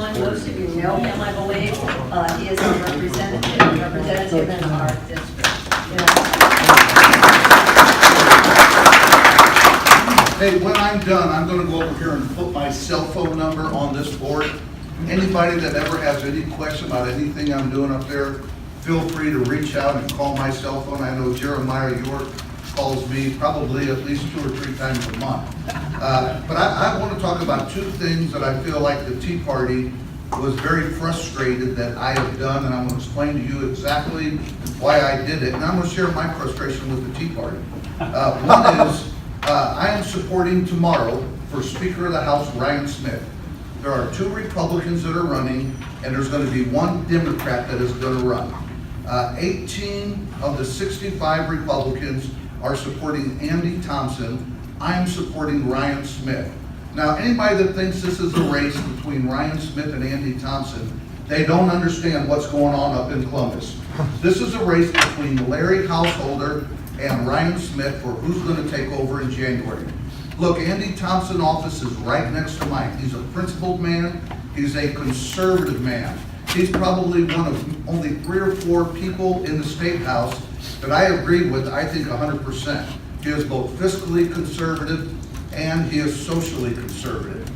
gentleman, most of you know him, I believe. He is our representative in our district. Hey, when I'm done, I'm gonna go over here and put my cell phone number on this board. Anybody that ever has any question about anything I'm doing up there, feel free to reach out and call my cell phone. I know Jeremiah York calls me probably at least 2 or 3 times a month. But I want to talk about 2 things that I feel like the Tea Party was very frustrated that I have done, and I'm going to explain to you exactly why I did it. And I'm going to share my frustration with the Tea Party. One is, I am supporting tomorrow for Speaker of the House Ryan Smith. There are 2 Republicans that are running, and there's going to be 1 Democrat that is going to run. 18 of the 65 Republicans are supporting Andy Thompson. I am supporting Ryan Smith. Now, anybody that thinks this is a race between Ryan Smith and Andy Thompson, they don't understand what's going on up in Columbus. This is a race between Larry Householder and Ryan Smith for who's going to take over in January. Look, Andy Thompson's office is right next to mine. He's a principled man. He's a conservative man. He's probably one of only 3 or 4 people in the State House that I agree with, I think 100%. He is both fiscally conservative and he is socially conservative.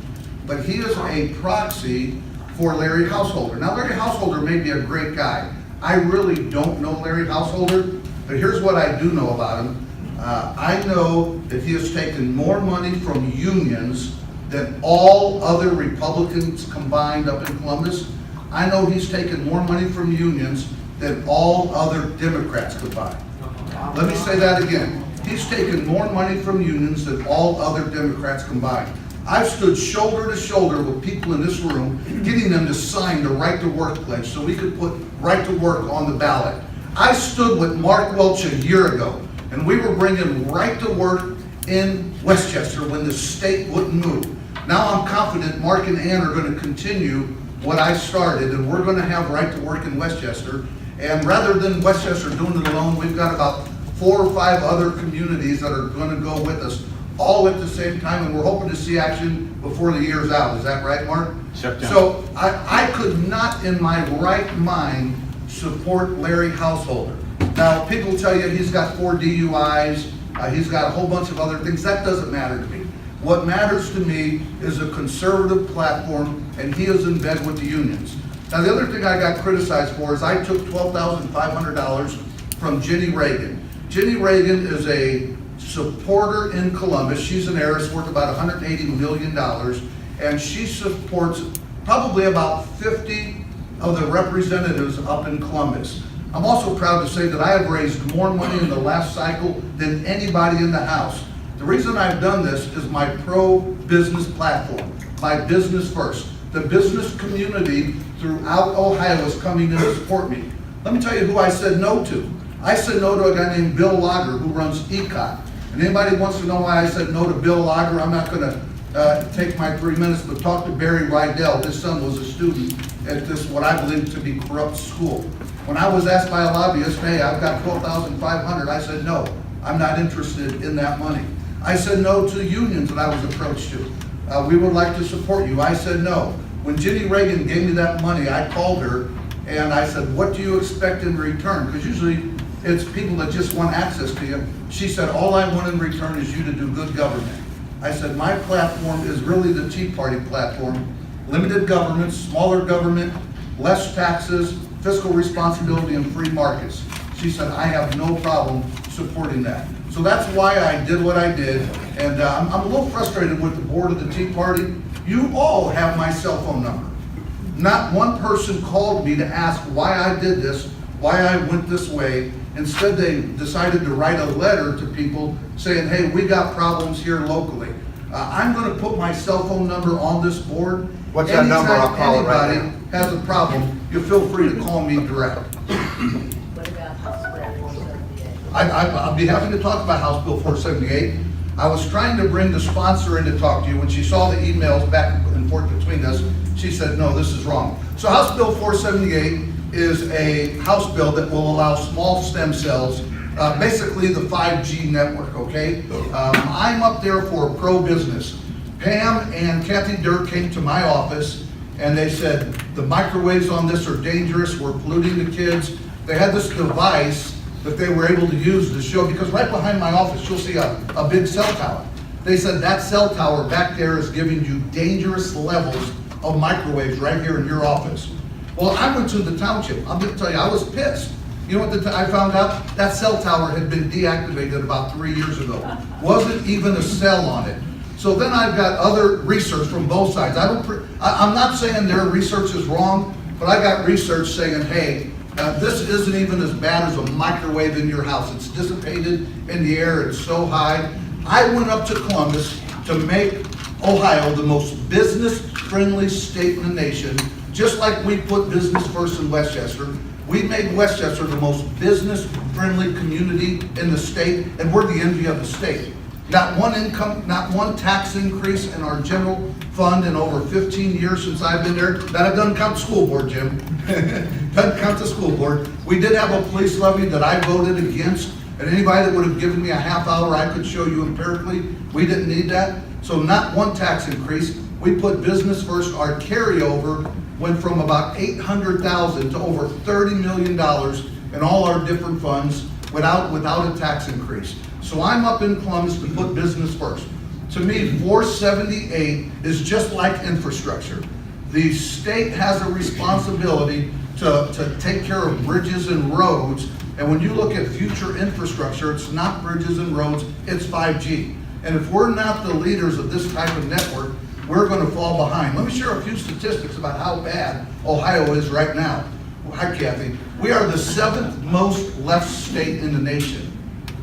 But he is a proxy for Larry Householder. Now, Larry Householder may be a great guy. I really don't know Larry Householder, but here's what I do know about him. I know that he has taken more money from unions than all other Republicans combined up in Columbus. I know he's taken more money from unions than all other Democrats combined. Let me say that again. He's taken more money from unions than all other Democrats combined. I've stood shoulder to shoulder with people in this room, getting them to sign the Right to Work pledge so we could put Right to Work on the ballot. I stood with Mark Welch a year ago, and we were bringing Right to Work in Westchester when the state wouldn't move. Now I'm confident Mark and Ann are going to continue what I started, and we're going to have Right to Work in Westchester. And rather than Westchester doing it alone, we've got about 4 or 5 other communities that are going to go with us all at the same time, and we're hoping to see action before the year's out. Is that right, Mark? September. So I could not in my right mind support Larry Householder. Now, people tell you he's got 4 DUIs, he's got a whole bunch of other things. That doesn't matter to me. What matters to me is a conservative platform, and he is in bed with the unions. Now, the other thing I got criticized for is I took $12,500 from Jenny Reagan. Jenny Reagan is a supporter in Columbus. She's an heiress worth about $180 million, and she supports probably about 50 of the representatives up in Columbus. I'm also proud to say that I have raised more money in the last cycle than anybody in the House. The reason I've done this is my pro-business platform, my business first. The business community throughout Ohio is coming in to support me. Let me tell you who I said no to. I said no to a guy named Bill Lager who runs ECOT. And anybody wants to know why I said no to Bill Lager, I'm not going to take my 3 minutes, but talk to Barry Rydell. His son was a student at this, what I believe to be corrupt school. When I was asked by a lobbyist, hey, I've got $12,500, I said no, I'm not interested in that money. I said no to unions that I was approached to. We would like to support you. I said no. When Jenny Reagan gave me that money, I called her and I said, what do you expect in return? Because usually it's people that just want access to you. She said, all I want in return is you to do good government. I said, my platform is really the Tea Party platform. Limited government, smaller government, less taxes, fiscal responsibility, and free markets. She said, I have no problem supporting that. So that's why I did what I did. And I'm a little frustrated with the board of the Tea Party. You all have my cell phone number. Not one person called me to ask why I did this, why I went this way. Instead, they decided to write a letter to people saying, hey, we got problems here locally. I'm going to put my cell phone number on this board. What's that number? I'll call it right now. Anybody has a problem, you feel free to call me direct. What about House Bill 478? I'll be happy to talk about House Bill 478. I was trying to bring the sponsor in to talk to you. When she saw the emails back and forth between us, she said, no, this is wrong. So House Bill 478 is a House bill that will allow small stem cells, basically the 5G network, okay? I'm up there for pro-business. Pam and Kathy Dirk came to my office and they said, the microwaves on this are dangerous, we're polluting the kids. They had this device that they were able to use to show, because right behind my office, you'll see a big cell tower. They said that cell tower back there is giving you dangerous levels of microwaves right here in your office. Well, I went to the township. I'm gonna tell you, I was pissed. You know what I found out? That cell tower had been deactivated about 3 years ago. Wasn't even a cell on it. So then I've got other research from both sides. I'm not saying their research is wrong, but I got research saying, hey, this isn't even as bad as a microwave in your house. It's dissipated in the air, it's so high. I went up to Columbus to make Ohio the most business-friendly state in the nation, just like we put business first in Westchester. We made Westchester the most business-friendly community in the state, and we're the envy of the state. Not one tax increase in our general fund in over 15 years since I've been there. That doesn't count the school board, Jim. Doesn't count the school board. We did have a police levy that I voted against, and anybody that would have given me a half hour, I could show you empirically, we didn't need that. So not one tax increase. We put business first. Our carryover went from about $800,000 to over $30 million in all our different funds without a tax increase. So I'm up in Columbus to put business first. To me, 478 is just like infrastructure. The state has a responsibility to take care of bridges and roads. And when you look at future infrastructure, it's not bridges and roads, it's 5G. And if we're not the leaders of this type of network, we're going to fall behind. Let me share a few statistics about how bad Ohio is right now. Hi, Kathy. We are the 7th most left state in the nation.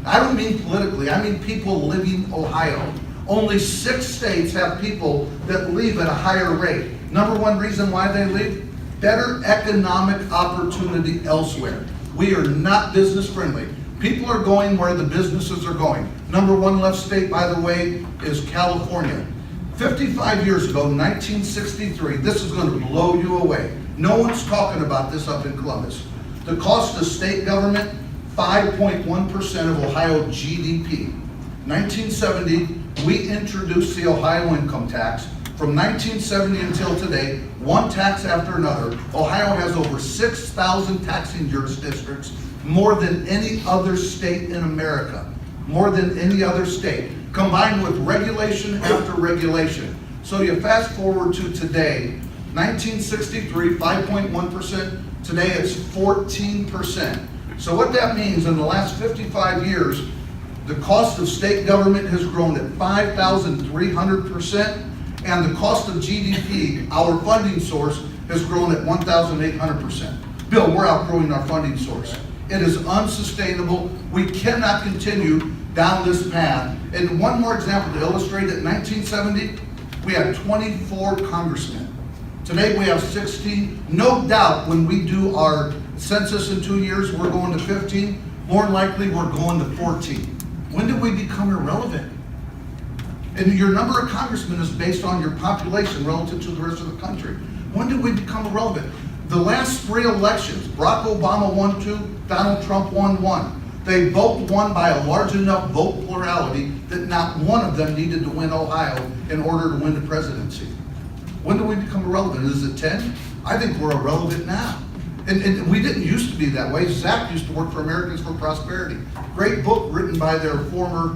I don't mean politically, I mean people living Ohio. Only 6 states have people that leave at a higher rate. Number one reason why they leave? Better economic opportunity elsewhere. We are not business friendly. People are going where the businesses are going. Number one left state, by the way, is California. 55 years ago, 1963, this is going to blow you away. No one's talking about this up in Columbus. The cost of state government, 5.1% of Ohio GDP. 1970, we introduced the Ohio income tax. From 1970 until today, one tax after another. Ohio has over 6,000 taxing districts, more than any other state in America. More than any other state, combined with regulation after regulation. So you fast forward to today, 1963, 5.1%. Today it's 14%. So what that means, in the last 55 years, the cost of state government has grown at 5,300%, and the cost of GDP, our funding source, has grown at 1,800%. Bill, we're outgrowing our funding source. It is unsustainable. We cannot continue down this path. And one more example to illustrate it, in 1970, we had 24 congressmen. Today we have 16. No doubt when we do our census in 2 years, we're going to 15. More than likely, we're going to 14. When did we become irrelevant? And your number of congressmen is based on your population relative to the rest of the country. When did we become irrelevant? The last 3 elections, Barack Obama won 2, Donald Trump won 1. They both won by a large enough vote plurality that not one of them needed to win Ohio in order to win the presidency. When do we become irrelevant? Is it 10? I think we're irrelevant now. And we didn't used to be that way. Zach used to work for Americans for Prosperity. Great book written by their former,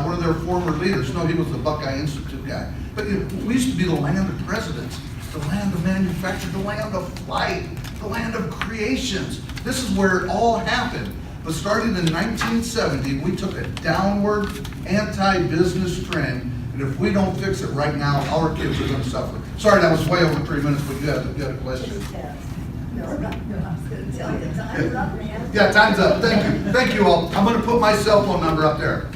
one of their former leaders. No, he was the Buckeye Institute guy. But we used to be the land of presidents, the land of manufacture, the land of flight, the land of creations. This is where it all happened. But starting in 1970, we took a downward anti-business trend, and if we don't fix it right now, our kids are going to suffer. Sorry, that was way over 3 minutes, but you had a question. No, I was going to tell you, time's up, man. Yeah, time's up. Thank you. Thank you all. I'm going to put my cell phone number up there.